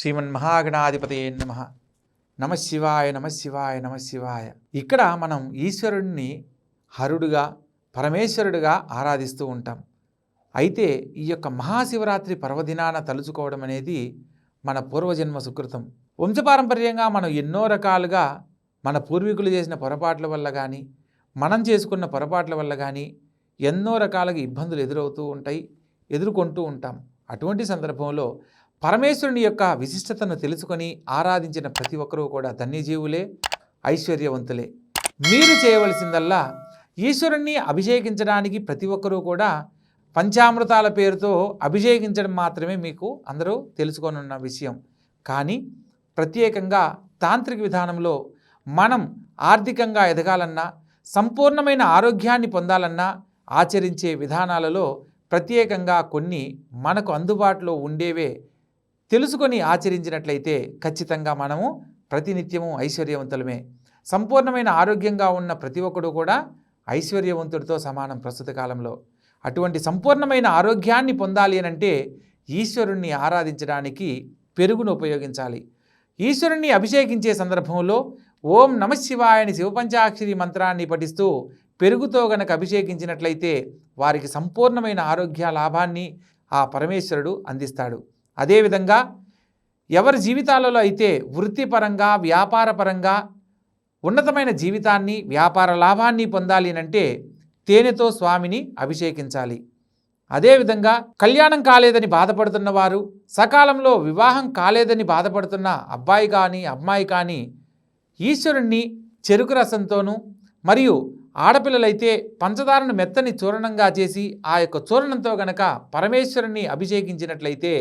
శ్రీమన్మహాగణాధిపతయే నమః. నమశివాయ నమశివాయ నమశివాయ. ఇక్కడ మనం ఈశ్వరుడిని హరుడుగా పరమేశ్వరుడిగా ఆరాధిస్తూ ఉంటాం. అయితే ఈ యొక్క మహాశివరాత్రి పర్వదినాన తలుచుకోవడం అనేది మన పూర్వజన్మ సుకృతం. వంశపారంపర్యంగా మనం ఎన్నో రకాలుగా మన పూర్వీకులు చేసిన పొరపాట్ల వల్ల కానీ మనం చేసుకున్న పొరపాట్ల వల్ల కానీ ఎన్నో రకాలుగా ఇబ్బందులు ఎదుర్కొంటూ ఉంటాం. అటువంటి సందర్భంలో పరమేశ్వరుని యొక్క విశిష్టతను తెలుసుకొని ఆరాధించిన ప్రతి ఒక్కరూ కూడా ధన్యజీవులే, ఐశ్వర్యవంతులే. మీరు చేయవలసిందల్లా ఈశ్వరుణ్ణి అభిషేకించడానికి ప్రతి ఒక్కరూ కూడా పంచామృతాల పేరుతో అభిషేకించడం మాత్రమే మీకు అందరూ తెలుసుకోనున్న విషయం. కానీ ప్రత్యేకంగా తాంత్రిక విధానంలో మనం ఆర్థికంగా ఎదగాలన్నా సంపూర్ణమైన ఆరోగ్యాన్ని పొందాలన్నా ఆచరించే విధానాలలో ప్రత్యేకంగా కొన్ని మనకు అందుబాటులో ఉండేవే తెలుసుకొని ఆచరించినట్లయితే ఖచ్చితంగా మనము ప్రతినిత్యము ఐశ్వర్యవంతులమే. సంపూర్ణమైన ఆరోగ్యంగా ఉన్న ప్రతి ఒక్కడు కూడా ఐశ్వర్యవంతుడితో సమానం ప్రస్తుత కాలంలో. అటువంటి సంపూర్ణమైన ఆరోగ్యాన్ని పొందాలి అనంటే ఈశ్వరుణ్ణి ఆరాధించడానికి పెరుగును ఉపయోగించాలి. ఈశ్వరుణ్ణి అభిషేకించే సందర్భంలో ఓం నమశివాయ అని శివపంచాక్షరి మంత్రాన్ని పఠిస్తూ పెరుగుతో గనక అభిషేకించినట్లయితే వారికి సంపూర్ణమైన ఆరోగ్య లాభాన్ని ఆ పరమేశ్వరుడు అందిస్తాడు. అదేవిధంగా ఎవరి జీవితాలలో అయితే వృత్తిపరంగా వ్యాపారపరంగా ఉన్నతమైన జీవితాన్ని వ్యాపార లాభాన్ని పొందాలి అంటే తేనెతో స్వామిని అభిషేకించాలి. అదేవిధంగా కళ్యాణం కాలేదని బాధపడుతున్న వారు, సకాలంలో వివాహం కాలేదని బాధపడుతున్న అబ్బాయి కానీ అమ్మాయి కానీ ఈశ్వరుణ్ణి చెరుకు రసంతోనూ మరియు ఆడపిల్లలైతే పంచదారను మెత్తని చూర్ణంగా చేసి ఆ యొక్క చూర్ణంతో గనక పరమేశ్వరుణ్ణి అభిషేకించినట్లయితే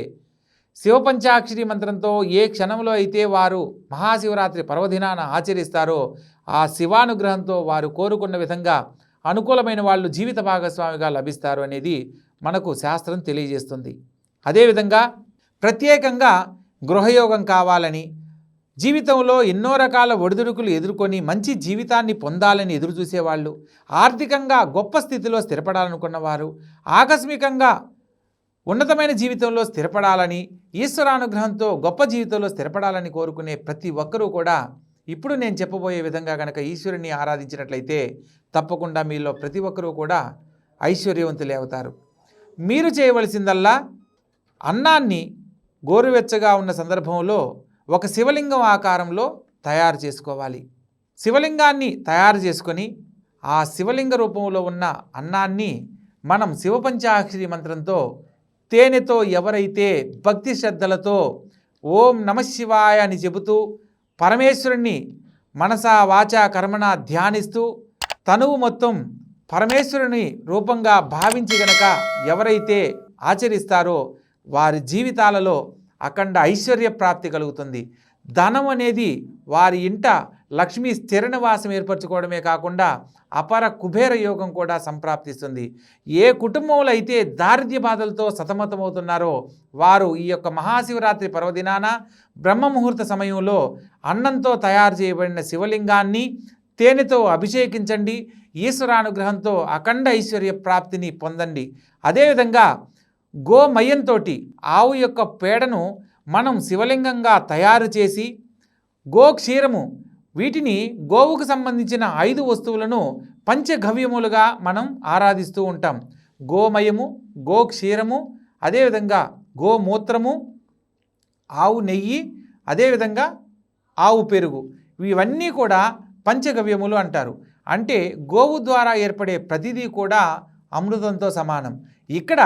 శివపంచాక్షరి మంత్రంతో ఏ క్షణంలో అయితే వారు మహాశివరాత్రి పర్వదినాన ఆచరిస్తారో ఆ శివానుగ్రహంతో వారు కోరుకున్న విధంగా అనుకూలమైన వాళ్ళు జీవిత భాగస్వామిగా లభిస్తారు అనేది మనకు శాస్త్రం తెలియజేస్తుంది. అదేవిధంగా ప్రత్యేకంగా గృహయోగం కావాలని, జీవితంలో ఎన్నో రకాల ఒడిదుడుకులు ఎదుర్కొని మంచి జీవితాన్ని పొందాలని ఎదురుచూసేవాళ్ళు, ఆర్థికంగా గొప్ప స్థితిలో స్థిరపడాలనుకున్నవారు, ఆకస్మికంగా ఉన్నతమైన జీవితంలో స్థిరపడాలని, ఈశ్వరానుగ్రహంతో గొప్ప జీవితంలో స్థిరపడాలని కోరుకునే ప్రతి ఒక్కరూ కూడా ఇప్పుడు నేను చెప్పబోయే విధంగా కనుక ఈశ్వరుని ఆరాధించినట్లయితే తప్పకుండా మీలో ప్రతి ఒక్కరూ కూడా ఐశ్వర్యవంతులే అవుతారు. మీరు చేయవలసిందల్లా అన్నాన్ని గోరువెచ్చగా ఉన్న సందర్భంలో ఒక శివలింగం ఆకారంలో తయారు చేసుకోవాలి. శివలింగాన్ని తయారు చేసుకొని ఆ శివలింగ రూపంలో ఉన్న అన్నాన్ని మనం శివపంచాక్షరి మంత్రంతో తేనెతో ఎవరైతే భక్తి శ్రద్ధలతో ఓం నమశివాయ అని చెబుతూ పరమేశ్వరుణ్ణి మనసా వాచా కర్మణ ధ్యానిస్తూ తనువు మొత్తం పరమేశ్వరుని రూపంగా భావించి గనక ఎవరైతే ఆచరిస్తారో వారి జీవితాలలో అఖండ ఐశ్వర్య ప్రాప్తి కలుగుతుంది. ధనం అనేది వారి ఇంట లక్ష్మీ స్థిర నివాసం ఏర్పరచుకోవడమే కాకుండా అపర కుబేర యోగం కూడా సంప్రాప్తిస్తుంది. ఏ కుటుంబంలో అయితే దారిద్ర్య బాధలతో సతమతమవుతున్నారో వారు ఈ యొక్క మహాశివరాత్రి పర్వదినాన బ్రహ్మముహూర్త సమయంలో అన్నంతో తయారు చేయబడిన శివలింగాన్ని తేనెతో అభిషేకించండి. ఈశ్వరానుగ్రహంతో అఖండ ఐశ్వర్య ప్రాప్తిని పొందండి. అదేవిధంగా గోమయంతో ఆవు యొక్క పేడను మనం శివలింగంగా తయారు చేసి గోక్షీరము వీటిని గోవుకు సంబంధించిన 5 వస్తువులను పంచగవ్యములుగా మనం ఆరాధిస్తూ ఉంటాం. గోమయము, గోక్షీరము, అదేవిధంగా గోమూత్రము, ఆవు నెయ్యి, అదేవిధంగా ఆవు పెరుగు, ఇవన్నీ కూడా పంచగవ్యములు అంటారు. అంటే గోవు ద్వారా ఏర్పడే ప్రతిదీ కూడా అమృతంతో సమానం. ఇక్కడ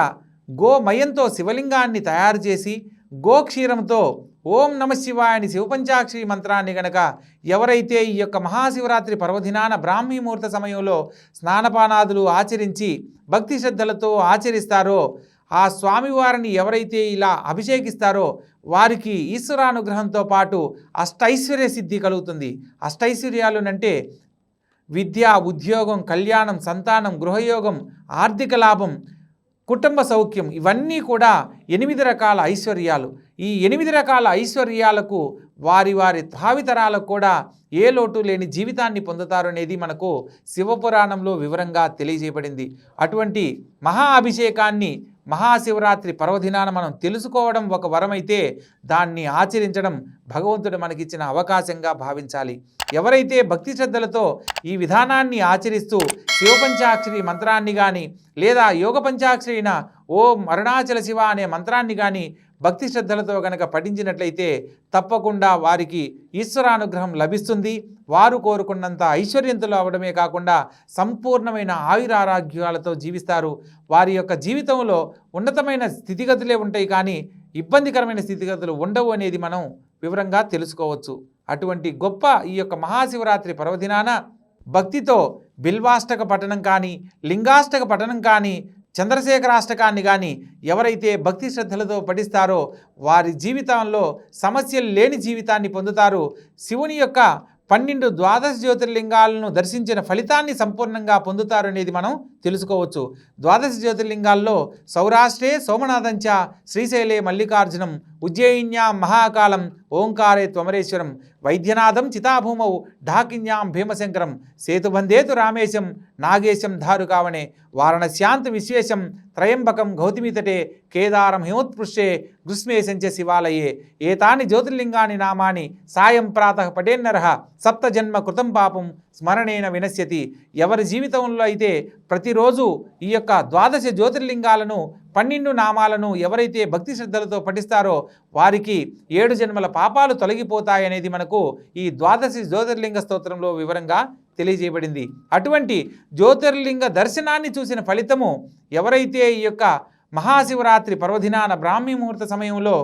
గోమయంతో శివలింగాన్ని తయారు చేసి గోక్షీరంతో ఓం నమశివాయ అని శివపంచాక్షరి మంత్రాన్ని గనక ఎవరైతే ఈ యొక్క మహాశివరాత్రి పర్వదినాన బ్రాహ్మీ ముహూర్త సమయంలో స్నానపానాదులు ఆచరించి భక్తి శ్రద్ధలతో ఆచరిస్తారో ఆ స్వామివారిని ఎవరైతే ఇలా అభిషేకిస్తారో వారికి ఈశ్వరానుగ్రహంతో పాటు అష్టైశ్వర్య సిద్ధి కలుగుతుంది. అష్టైశ్వర్యాలు అంటే విద్య, ఉద్యోగం, కళ్యాణం, సంతానం, గృహయోగం, ఆర్థిక లాభం, కుటుంబ సౌఖ్యం, ఇవన్నీ కూడా 8 రకాల ఐశ్వర్యాలు. ఈ 8 రకాల ఐశ్వర్యాలకు వారి వారి భావితరాలకు కూడా ఏ లోటు లేని జీవితాన్ని పొందుతారు అనేది మనకు శివపురాణంలో వివరంగా తెలియజేయబడింది. అటువంటి మహా అభిషేకాన్ని మహాశివరాత్రి పర్వదినాన మనం తెలుసుకోవడం ఒక వరమైతే దాన్ని ఆచరించడం భగవంతుడు మనకిచ్చిన అవకాశంగా భావించాలి. ఎవరైతే భక్తి శ్రద్ధలతో ఈ విధానాన్ని ఆచరిస్తూ శివపంచాక్షరి మంత్రాన్ని కానీ లేదా యోగ పంచాక్షరిన ఓం అరుణాచల శివ అనే మంత్రాన్ని కానీ భక్తి శ్రద్ధలతో గనక పఠించినట్లయితే తప్పకుండా వారికి ఈశ్వరానుగ్రహం లభిస్తుంది. వారు కోరుకున్నంత ఐశ్వర్యంతులు అవడమే కాకుండా సంపూర్ణమైన ఆయురారోగ్యాలతో జీవిస్తారు. వారి యొక్క జీవితంలో ఉన్నతమైన స్థితిగతులే ఉంటాయి, కానీ ఇబ్బందికరమైన స్థితిగతులు ఉండవు అనేది మనం వివరంగా తెలుసుకోవచ్చు. అటువంటి గొప్ప ఈ యొక్క మహాశివరాత్రి పర్వదినాన భక్తితో బిల్వాష్టక పఠనం కానీ లింగాష్టక పఠనం కానీ చంద్రశేఖరాష్టకాన్ని కానీ ఎవరైతే భక్తి శ్రద్ధలతో పఠిస్తారో వారి జీవితంలో సమస్యలు లేని జీవితాన్ని పొందుతారు. శివుని యొక్క 12 ద్వాదశ జ్యోతిర్లింగాలను దర్శించిన ఫలితాన్ని సంపూర్ణంగా పొందుతారు అనేది మనం తెలుసుకోవచ్చు. ద్వాదశ జ్యోతిర్లింగాల్లో సౌరాష్ట్రే సోమనాథంచ శ్రీశైలే మల్లికార్జునం ఉజ్జయిన్యాం మహాకాలం ఓంకారే త్వమరేశ్వరం వైద్యనాథం చితాభూమౌ ఢాకిన్యాం భీమశంకరం సేతుబంధేతు రామేశం నాగేశం ధారుకావణే వారణశ్యాంత విశ్వేశం త్రయంబకం గౌతమితటే కేదారం హిమోత్పృష్టే గ్రుస్మేశంచ శివాలయే ఏతాని జ్యోతిర్లింగాని నామాని సాయం ప్రాతః పఠేన్నరః సప్తజన్మ కృతం పాపం స్మరణేన వినశ్యతి. ఎవరి జీవితంలో అయితే ప్రతిరోజు ఈ యొక్క ద్వాదశ జ్యోతిర్లింగాలను 12 నామాలను ఎవరైతే భక్తి శ్రద్ధలతో పఠిస్తారో వారికి 7 జన్మల పాపాలు తొలగిపోతాయనేది మనకు ఈ ద్వాదశి జ్యోతిర్లింగ స్తోత్రంలో వివరంగా తెలియజేయబడింది. అటువంటి జ్యోతిర్లింగ దర్శనాన్ని చూసిన ఫలితము ఎవరైతే ఈ యొక్క మహాశివరాత్రి పర్వదినాన బ్రాహ్మీ ముహూర్త సమయంలో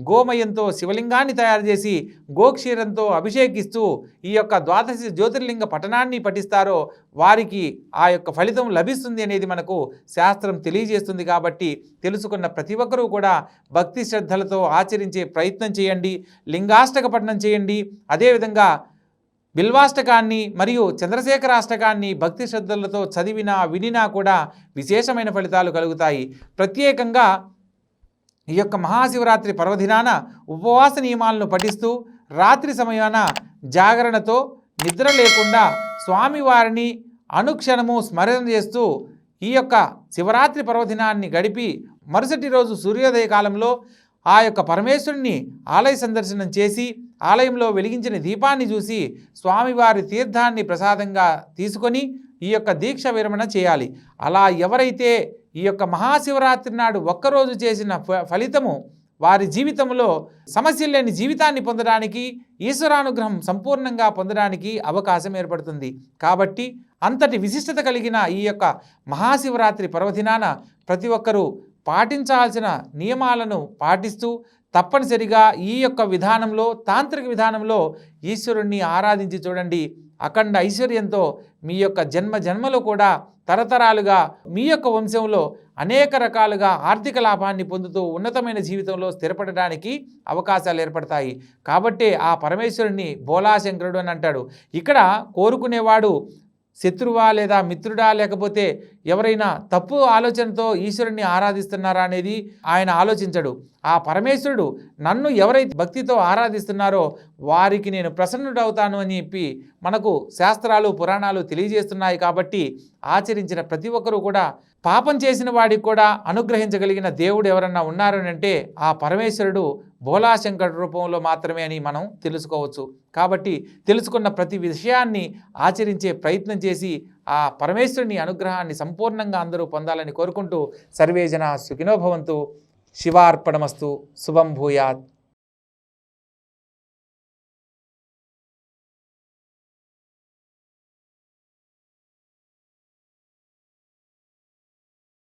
గోమయంతో శివలింగాన్ని తయారు చేసి గోక్షీరంతో అభిషేకిస్తూ ఈ యొక్క ద్వాదశి జ్యోతిర్లింగ పఠనాన్ని పఠిస్తారో వారికి ఆ యొక్క ఫలితం లభిస్తుంది అనేది మనకు శాస్త్రం తెలియజేస్తుంది. కాబట్టి తెలుసుకున్న ప్రతి ఒక్కరూ కూడా భక్తి శ్రద్ధలతో ఆచరించే ప్రయత్నం చేయండి. లింగాష్టక పఠనం చేయండి. అదేవిధంగా బిల్వాష్టకాన్ని మరియు చంద్రశేఖరాష్టకాన్ని భక్తి శ్రద్ధలతో చదివినా వినినా కూడా విశేషమైన ఫలితాలు కలుగుతాయి. ప్రత్యేకంగా ఈ యొక్క మహాశివరాత్రి పర్వదినాన ఉపవాస నియమాలను పఠిస్తూ రాత్రి సమయాన జాగరణతో నిద్ర లేకుండా స్వామివారిని అనుక్షణము స్మరణ చేస్తూ ఈ యొక్క శివరాత్రి పర్వదినాన్ని గడిపి మరుసటి రోజు సూర్యోదయ కాలంలో ఆ యొక్క పరమేశ్వరుని ఆలయ సందర్శనం చేసి ఆలయంలో వెలిగించిన దీపాన్ని చూసి స్వామివారి తీర్థాన్ని ప్రసాదంగా తీసుకొని ఈ యొక్క దీక్ష విరమణ చేయాలి. అలా ఎవరైతే ఈ యొక్క మహాశివరాత్రి నాడు ఒక్కరోజు చేసిన ఫలితము వారి జీవితంలో సమస్యలు లేని జీవితాన్ని పొందడానికి ఈశ్వరానుగ్రహం సంపూర్ణంగా పొందడానికి అవకాశం ఏర్పడుతుంది. కాబట్టి అంతటి విశిష్టత కలిగిన ఈ యొక్క మహాశివరాత్రి పర్వదినాన ప్రతి ఒక్కరూ పాటించాల్సిన నియమాలను పాటిస్తూ తప్పనిసరిగా ఈ యొక్క విధానంలో తాంత్రిక విధానంలో ఈశ్వరుణ్ణి ఆరాధించి చూడండి. అఖండ ఐశ్వర్యంతో మీ యొక్క జన్మలో కూడా తరతరాలుగా మీ యొక్క వంశంలో అనేక రకాలుగా ఆర్థిక లాభాన్ని పొందుతూ ఉన్నతమైన జీవితంలో స్థిరపడడానికి అవకాశాలు ఏర్పడతాయి. కాబట్టే ఆ పరమేశ్వరుణ్ణి బోలాశంకరుడు అని అంటాడు. ఇక్కడ కోరుకునేవాడు శత్రువా లేదా మిత్రుడా లేకపోతే ఎవరైనా తప్పు ఆలోచనతో ఈశ్వరుణ్ణి ఆరాధిస్తున్నారా అనేది ఆయన ఆలోచించడు. ఆ పరమేశ్వరుడు నన్ను ఎవరైతే భక్తితో ఆరాధిస్తున్నారో వారికి నేను ప్రసన్నుడవుతాను అని చెప్పి మనకు శాస్త్రాలు పురాణాలు తెలియజేస్తున్నాయి. కాబట్టి ఆచరించిన ప్రతి ఒక్కరూ కూడా పాపం చేసిన వాడికి కూడా అనుగ్రహించగలిగిన దేవుడు ఎవరన్నా ఉన్నారు అంటే ఆ పరమేశ్వరుడు బోలాశంకరుడు రూపంలో మాత్రమే అని మనం తెలుసుకోవచ్చు. కాబట్టి తెలుసుకున్న ప్రతి విషయాన్ని ఆచరించే ప్రయత్నం చేసి ఆ పరమేశ్వరుని అనుగ్రహాన్ని సంపూర్ణంగా అందరూ పొందాలని కోరుకుంటూ సర్వేజన సుఖినో భవంతు. శివార్పణమస్తు. శుభం భూయాత్.